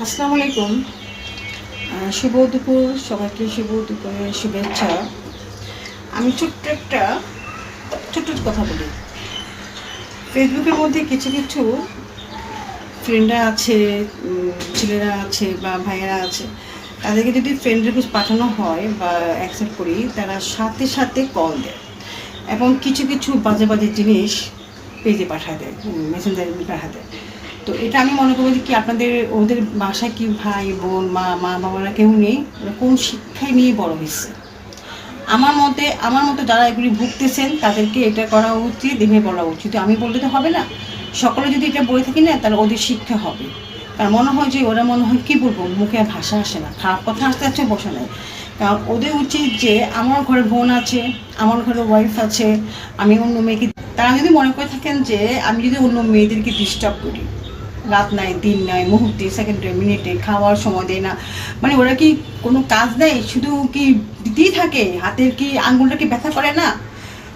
আসসালামু আলাইকুম। শুভ দুপুর, সবাইকে শুভ দুপুরের শুভেচ্ছা। আমি ছোট্ট কথা বলি। ফেসবুকের মধ্যে কিছু কিছু ফ্রেন্ডরা আছে, ছেলেরা আছে বা ভাইয়েরা আছে, তাদেরকে যদি ফ্রেন্ড রিকোয়েস্ট পাঠানো হয় বা অ্যাকসেপ্ট করি, তারা সাথে সাথে কল দেয় এবং কিছু কিছু বাজে বাজে জিনিস পেজে পাঠায় দেয়, মেসেঞ্জারে পাঠায় দেয়। তো এটা আমি মনে করি যে কি আপনাদের ওদের বাসায় কি ভাই বোন মা বাবারা কেউ নেই, ওরা কোন শিক্ষায় নিয়ে বড় হয়েছে? আমার মতে যারা এগুলি ভুগতেছেন তাদেরকে এটা করা উচিত, দেখে বলা উচিত। আমি বললে তো হবে না, সকলে যদি এটা বলে থাকি না, তাহলে ওদের শিক্ষা হবে। কারণ মনে হয় যে ওরা মনে হয় কী বলবো, মুখে আর ভাষা আসে না, খারাপ কথা আসতে আসতে বসে নেয়। কারণ ওদের উচিত যে আমার ঘরে বোন আছে, আমার ঘরে ওয়াইফ আছে, আমি অন্য মেয়েকে, তারা যদি মনে করে থাকেন যে আমি যদি অন্য মেয়েদেরকে ডিস্টার্ব করি, রাত নাই দিন নাই, মুহূর্তে সেকেন্ডে মিনিটে খাওয়ার সময় দেয় না, মানে ওরা কি কোনো কাজ দেয়, শুধু কি দিতেই থাকে, হাতের কি আঙ্গুলটা কি ব্যথা করে না?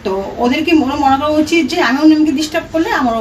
তো ওদেরকে মনে করা উচিত যে আমি অন্য মেয়েকে ডিস্টার্ব করলে আমার